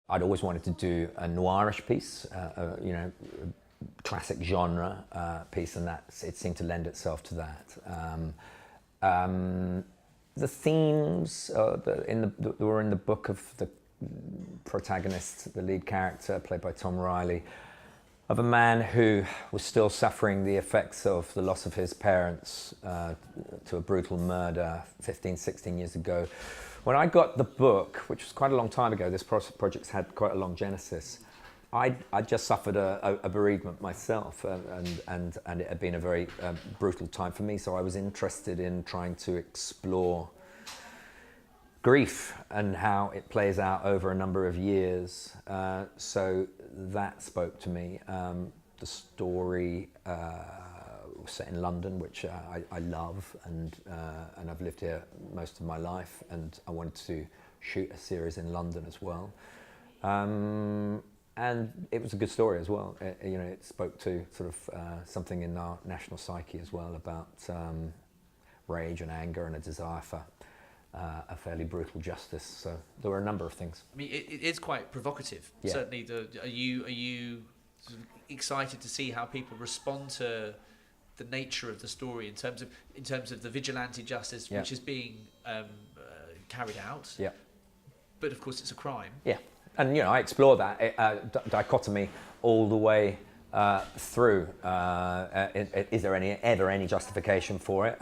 I'd always wanted to do a noirish piece, you know, classic genre piece, and it seemed to lend itself to that. The themes that were in the book of the protagonist, the lead character, played by Tom Riley, of a man who was still suffering the effects of the loss of his parents to a brutal murder 15, 16 years ago. When I got the book, which was quite a long time ago, this project's had quite a long genesis, I just suffered a bereavement myself, and it had been a very brutal time for me, so I was interested in trying to explore grief and how it plays out over a number of years. So that spoke to me. The story was set in London, which I love, and I've lived here most of my life, and I wanted to shoot a series in London as well. And it was a good story as well. You know, it spoke to sort of something in our national psyche as well, about rage and anger and a desire for a fairly brutal justice. So there were a number of things. I mean, it is quite provocative. Yeah. Certainly, are you sort of excited to see how people respond to the nature of the story in terms of the vigilante justice, which is being carried out? Yeah. But of course, it's a crime. Yeah, and you know, I explore that dichotomy all the way through. Is there ever any justification for it?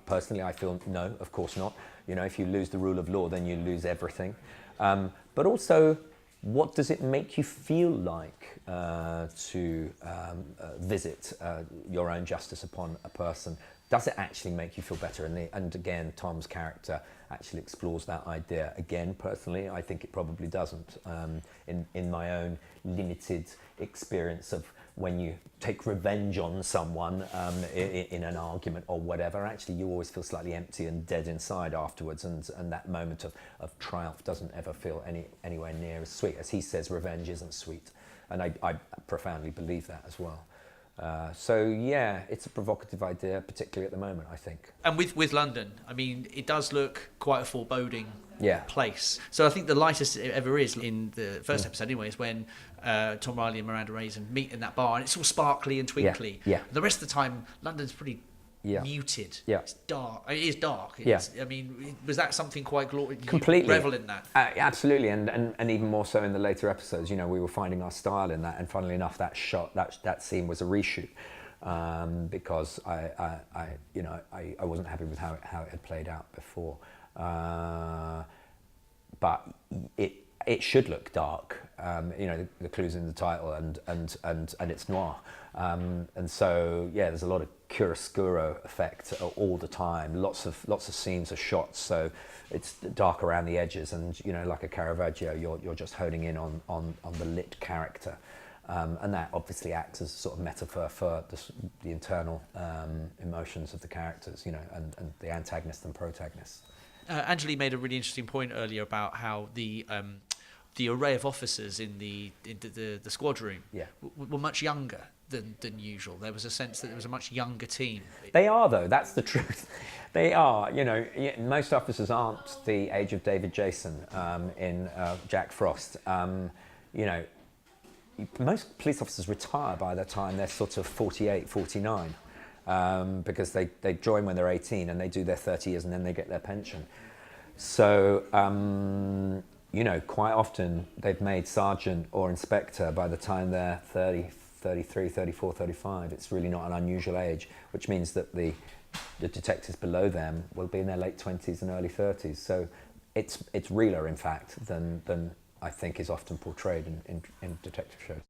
Personally, I feel no, of course not. You know, if you lose the rule of law, then you lose everything. But also, what does it make you feel like to visit your own justice upon a person? Does it actually make you feel better? And again, Tom's character actually explores that idea. Again, personally, I think it probably doesn't. In my own limited experience of when you take revenge on someone in an argument or whatever, actually you always feel slightly empty and dead inside afterwards, and that moment of triumph doesn't ever feel anywhere near as sweet. As he says, revenge isn't sweet. And I profoundly believe that as well. So yeah, it's a provocative idea, particularly at the moment, I think. And with London, I mean, it does look quite a foreboding place. So I think the lightest it ever is in the first episode anyway is when Tom Riley and Miranda Raisin meet in that bar, and it's all sparkly and twinkly. Yeah. The rest of the time, London's pretty muted. Yeah. It's dark. It is dark. I mean, was that something quite glorious? Completely. You revel in that? Absolutely, and even more so in the later episodes. You know, we were finding our style in that, and funnily enough, that scene was a reshoot because I wasn't happy with how it had played out before. But it should look dark. You know, the clue's in the title, and it's noir. And so yeah, there's a lot of chiaroscuro effect all the time. Lots of scenes are shot, so it's dark around the edges, and you know, like a Caravaggio, you're just honing in on the lit character, and that obviously acts as a sort of metaphor for the internal emotions of the characters, you know, and the antagonist and protagonist. Angeli made a really interesting point earlier about how the array of officers in the squad room were much younger than usual. There was a sense that there was a much younger team. They are, though. That's the truth. They are. You know, most officers aren't the age of David Jason in Jack Frost. You know, most police officers retire by the time they're sort of 48, 49. Because they join when they're 18 and they do their 30 years and then they get their pension. So, you know, quite often they've made sergeant or inspector by the time they're 30, 33, 34, 35. It's really not an unusual age, which means that the detectives below them will be in their late 20s and early 30s. So it's realer, in fact, than I think is often portrayed in detective shows.